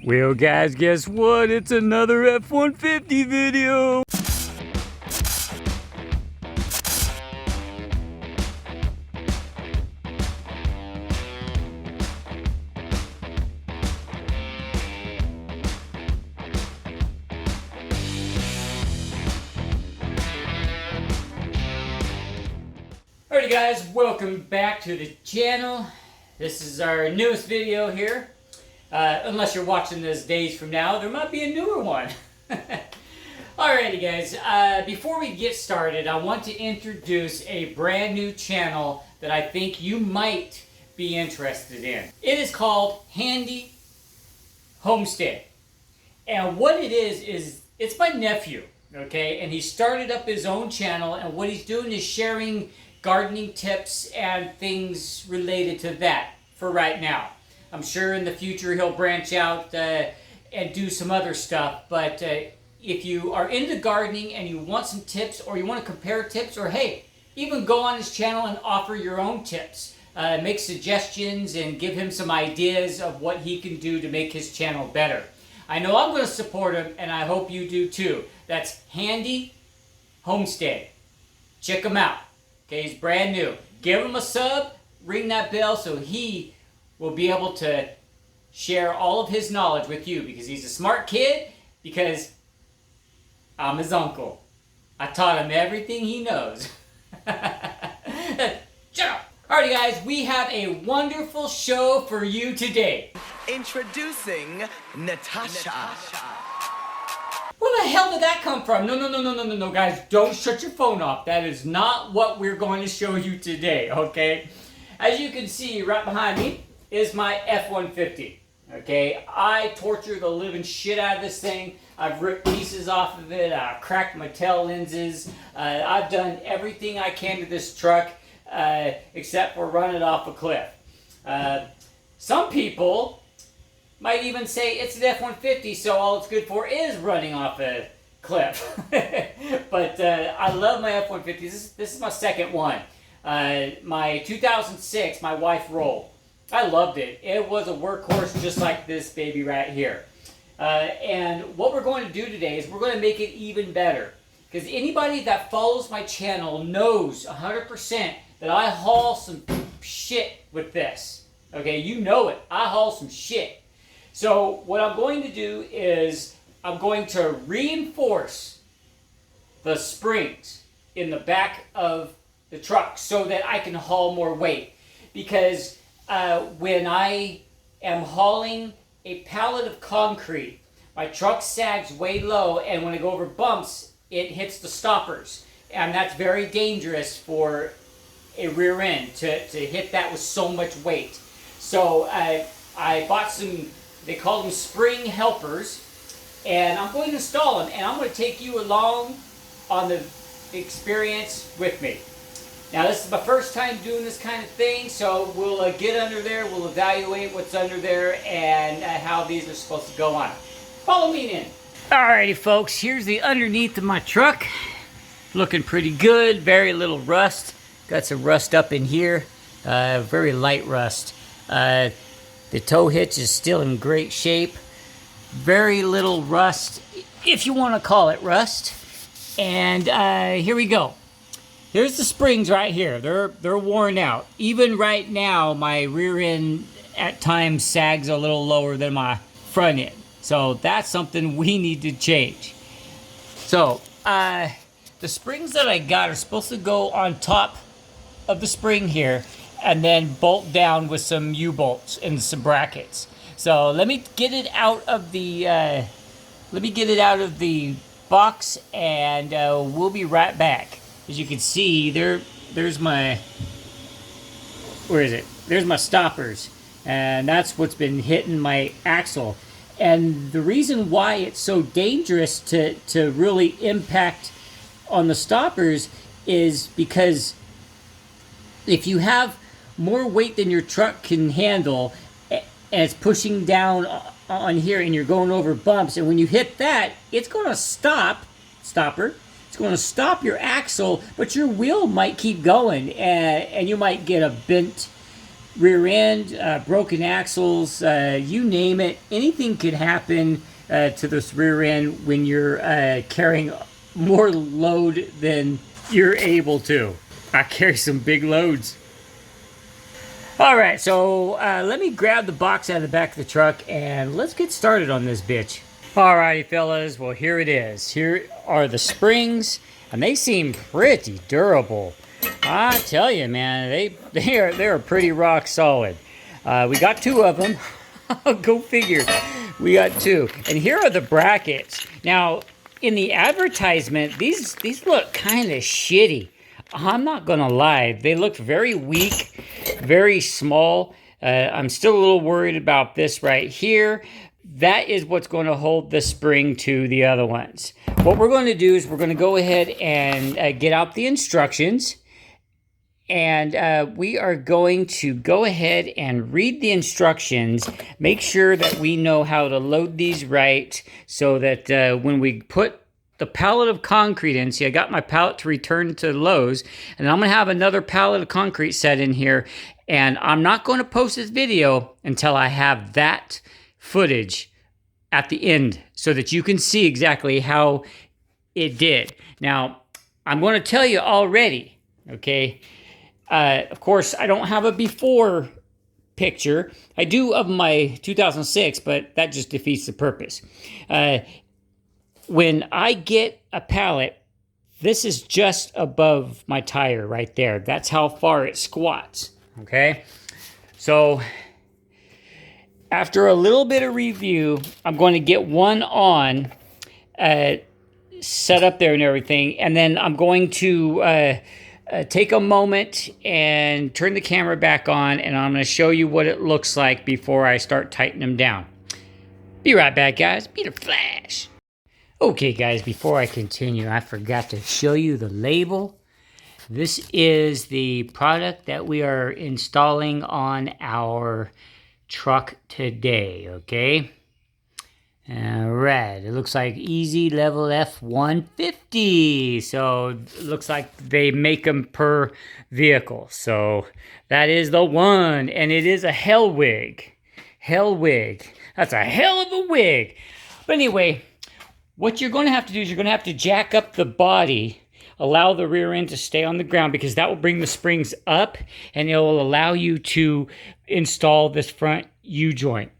Well guys, guess what? It's another F150 video! Alrighty guys, welcome back to the channel. This is our newest video here. Unless you're watching this days from now, there might be a newer one. Alrighty guys, before we get started, I want to introduce a brand new channel that I think you might be interested in. It is called Handy Homestead. And what it is it's my nephew, okay? And he started up his own channel, and what he's doing is sharing gardening tips and things related to that for right now. I'm sure in the future he'll branch out and do some other stuff, but if you are into gardening and you want some tips, or you want to compare tips, or hey, even go on his channel and offer your own tips, make suggestions and give him some ideas of what he can do to make his channel better. I know I'm going to support him, and I hope you do too. That's Handy Homestead. Check him out. Okay, he's brand new. Give him a sub, ring that bell so he will be able to share all of his knowledge with you, because he's a smart kid, because I'm his uncle. I taught him everything he knows. Shut up! Alrighty guys, we have a wonderful show for you today. Introducing Natasha. Where the hell did that come from? No, guys, don't shut your phone off. That is not what we're going to show you today, okay? As you can see right behind me is my F150, okay? I torture the living shit out of this thing. I've ripped pieces off of it. I've cracked my tail lenses. I've done everything I can to this truck except for run it off a cliff. Some people might even say it's an F-150, so all it's good for is running off a cliff. But I love my F-150. This is my second one. My 2006, my wife rolled. I loved it. It was a workhorse just like this baby right here. And what we're going to do today is we're going to make it even better. Because anybody that follows my channel knows 100% that I haul some shit with this. Okay, you know it. I haul some shit. So what I'm going to do is I'm going to reinforce the springs in the back of the truck so that I can haul more weight. Because when I am hauling a pallet of concrete, my truck sags way low, and when I go over bumps, it hits the stoppers. And that's very dangerous for a rear end to hit that with so much weight. So I bought some, they call them spring helpers, and I'm going to install them, and I'm going to take you along on the experience with me. Now this is my first time doing this kind of thing, so we'll get under there, we'll evaluate what's under there and how these are supposed to go on. Follow me in. Alrighty folks, here's the underneath of my truck. Looking pretty good, very little rust. Got some rust up in here, very light rust. The tow hitch is still in great shape. Very little rust, if you want to call it rust. And here we go. Here's the springs right here. They're worn out. Even right now, my rear end at times sags a little lower than my front end. So that's something we need to change. So the springs that I got are supposed to go on top of the spring here, and then bolt down with some U-bolts and some brackets. So let me get it out of the box, and we'll be right back. As you can see, there's my, where is it? There's my stoppers, and that's what's been hitting my axle. And the reason why it's so dangerous to really impact on the stoppers is because if you have more weight than your truck can handle, and it's pushing down on here, and you're going over bumps, and when you hit that, it's going to stopper. It's going to stop your axle, but your wheel might keep going, and you might get a bent rear end, broken axles, you name it. Anything could happen to this rear end when you're carrying more load than you're able to. I carry some big loads. All right, so let me grab the box out of the back of the truck and let's get started on this bitch. All righty, fellas, well, here it is. Here are the springs, and they seem pretty durable. I tell you, man, they're pretty rock solid. We got 2 of them. Go figure. We got 2. And here are the brackets. Now, in the advertisement, these look kind of shitty. I'm not gonna lie. They look very weak, very small. I'm still a little worried about this right here. That is what's going to hold the spring to the other ones. What we're going to do is we're going to go ahead and get out the instructions. And we are going to go ahead and read the instructions, make sure that we know how to load these right, so that when we put the pallet of concrete in, see, I got my pallet to return to Lowe's, and I'm going to have another pallet of concrete set in here, and I'm not going to post this video until I have that footage at the end so that you can see exactly how it did. Now, I'm going to tell you already, okay? Of course, I don't have a before picture. I do of my 2006, but that just defeats the purpose. When I get a pallet, this is just above my tire right there. That's how far it squats, okay? So, after a little bit of review, I'm going to get one on, set up there and everything, and then I'm going to take a moment and turn the camera back on, and I'm going to show you what it looks like before I start tightening them down. Be right back, guys. Be the Flash. Okay, guys, before I continue, I forgot to show you the label. This is the product that we are installing on our truck today, okay? All right, it looks like Easy Level F150. So it looks like they make them per vehicle. So that is the one, and it is a Hellwig. Hellwig. That's a hell of a wig. But anyway, what you're going to have to do is you're going to have to jack up the body, allow the rear end to stay on the ground, because that will bring the springs up and it will allow you to install this front U-joint.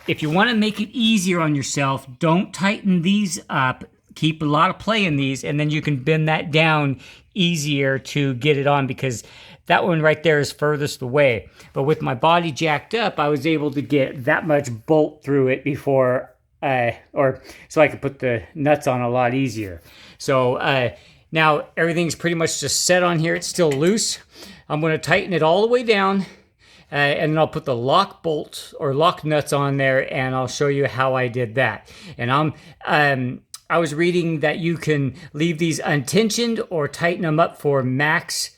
If you want to make it easier on yourself, don't tighten these up. Keep a lot of play in these, and then you can bend that down easier to get it on, because that one right there is furthest away. But with my body jacked up, I was able to get that much bolt through it before, so I could put the nuts on a lot easier. So now everything's pretty much just set on here. It's still loose. I'm going to tighten it all the way down. And then I'll put the lock bolts or lock nuts on there, and I'll show you how I did that. And I was reading that you can leave these untensioned or tighten them up for max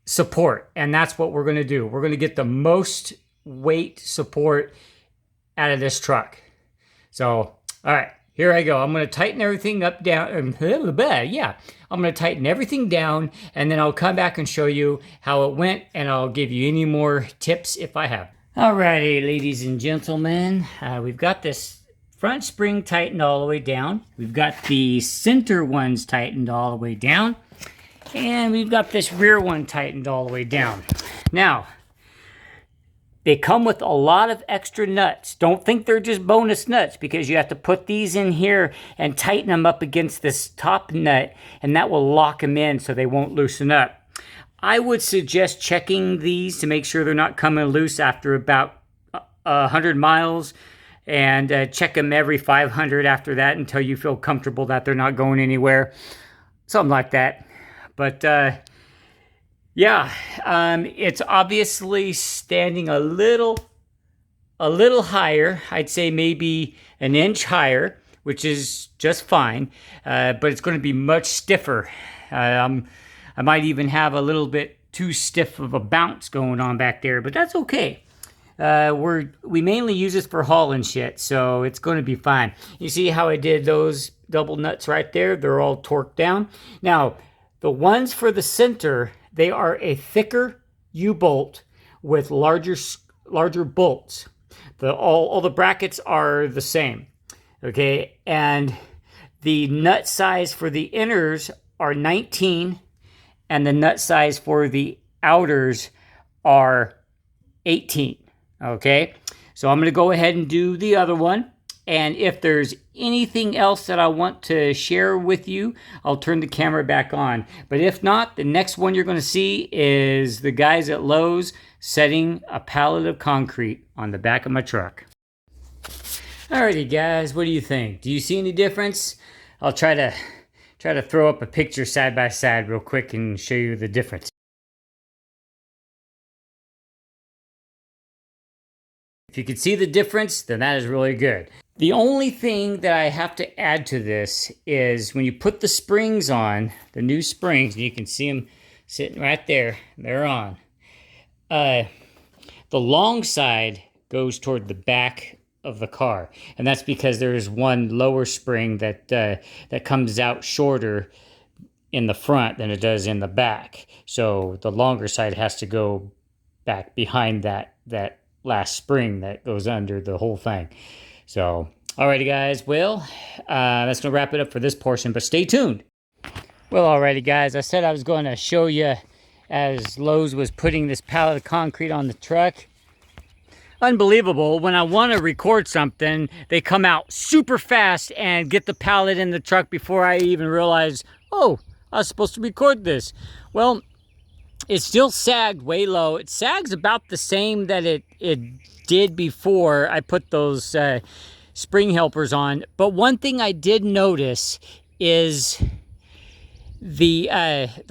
support, and that's what we're going to do. We're going to get the most weight support out of this truck. So, all right, here I go. I'm going to tighten everything up down. Yeah, I'm going to tighten everything down, and then I'll come back and show you how it went, and I'll give you any more tips if I have. Alrighty, ladies and gentlemen, we've got this front spring tightened all the way down. We've got the center ones tightened all the way down, and we've got this rear one tightened all the way down. Now, they come with a lot of extra nuts. Don't think they're just bonus nuts, because you have to put these in here and tighten them up against this top nut, and that will lock them in so they won't loosen up. I would suggest checking these to make sure they're not coming loose after about 100 miles, and check them every 500 after that until you feel comfortable that they're not going anywhere. Something like that. But yeah, it's obviously standing a little higher. I'd say maybe an inch higher, which is just fine. But it's going to be much stiffer. I might even have a little bit too stiff of a bounce going on back there, but that's okay. We mainly use this for hauling shit, so it's going to be fine. You see how I did those double nuts right there? They're all torqued down. Now, the ones for the center, they are a thicker U-bolt with larger bolts. All the brackets are the same. Okay, and the nut size for the inners are 19, and the nut size for the outers are 18. Okay, so I'm going to go ahead and do the other one. And if there's anything else that I want to share with you, I'll turn the camera back on. But if not, the next one you're going to see is the guys at Lowe's setting a pallet of concrete on the back of my truck. Alrighty guys, what do you think? Do you see any difference? I'll try to throw up a picture side by side real quick and show you the difference. If you can see the difference, then that is really good. The only thing that I have to add to this is when you put the springs on, the new springs, and you can see them sitting right there, they're on. The long side goes toward the back of the car, and that's because there is one lower spring that comes out shorter in the front than it does in the back. So the longer side has to go back behind that last spring that goes under the whole thing. So, alrighty guys, well, that's going to wrap it up for this portion, but stay tuned. Well, alrighty guys, I said I was going to show you as Lowe's was putting this pallet of concrete on the truck. Unbelievable, when I want to record something, they come out super fast and get the pallet in the truck before I even realize, oh, I was supposed to record this. Well, it still sagged way low. It sags about the same that it did before I put those spring helpers on. But one thing I did notice is the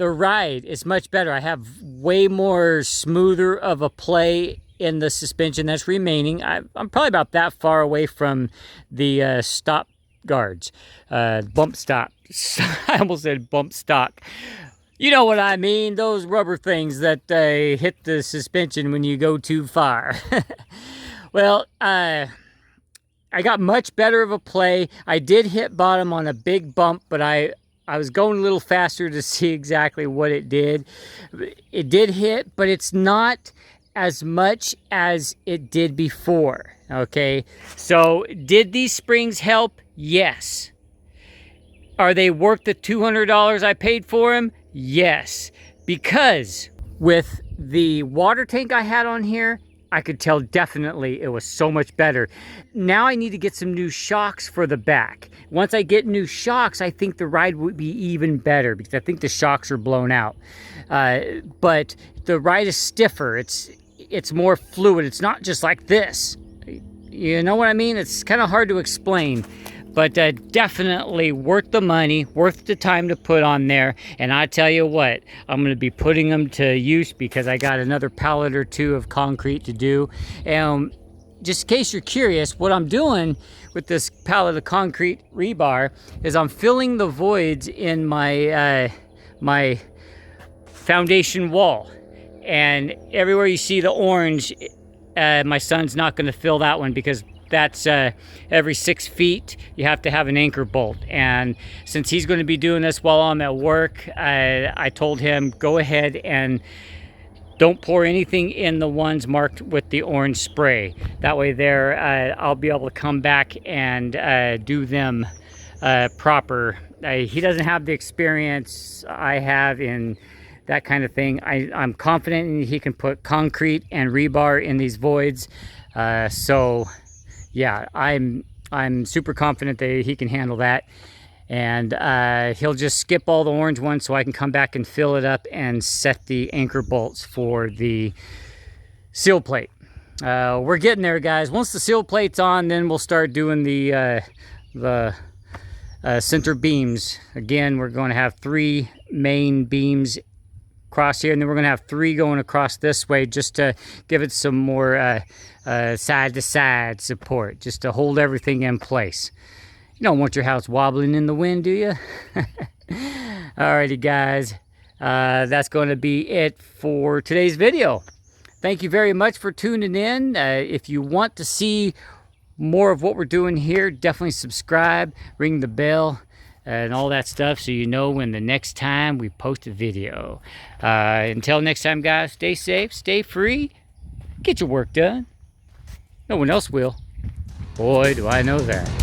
ride is much better. I have way more smoother of a play in the suspension that's remaining. I'm probably about that far away from the stop guards, bump stop. I almost said bump stock. You know what I mean, those rubber things that hit the suspension when you go too far. Well, I got much better of a play. I did hit bottom on a big bump, but I was going a little faster to see exactly what it did. It did hit, but it's not as much as it did before, okay? So, did these springs help? Yes. Are they worth the $200 I paid for them? Yes, because with the water tank I had on here, I could tell definitely it was so much better. Now I need to get some new shocks for the back. Once I get new shocks, I think the ride would be even better because I think the shocks are blown out. But the ride is stiffer. It's more fluid. It's not just like this. You know what I mean? It's kind of hard to explain. But definitely worth the money, worth the time to put on there. And I tell you what, I'm going to be putting them to use because I got another pallet or two of concrete to do. And just in case you're curious, what I'm doing with this pallet of concrete rebar is I'm filling the voids in my my foundation wall. And everywhere you see the orange, my son's not going to fill that one because that's every 6 feet you have to have an anchor bolt, and since he's going to be doing this while I'm at work, I told him go ahead and don't pour anything in the ones marked with the orange spray. That way there I'll be able to come back and do them proper. He doesn't have the experience I have in that kind of thing. I'm confident he can put concrete and rebar in these voids, so yeah, I'm super confident that he can handle that, and he'll just skip all the orange ones so I can come back and fill it up and set the anchor bolts for the seal plate. We're getting there, guys. Once the seal plate's on, then we'll start doing the center beams. Again, we're going to have 3 main beams across here, and then we're going to have 3 going across this way just to give it some more side-to-side support, just to hold everything in place. You don't want your house wobbling in the wind, do you? Alrighty, guys. That's going to be it for today's video. Thank you very much for tuning in. If you want to see more of what we're doing here, definitely subscribe, ring the bell, and all that stuff so you know when the next time we post a video. Until next time, guys, stay safe, stay free. Get your work done. No one else will. Boy, do I know that.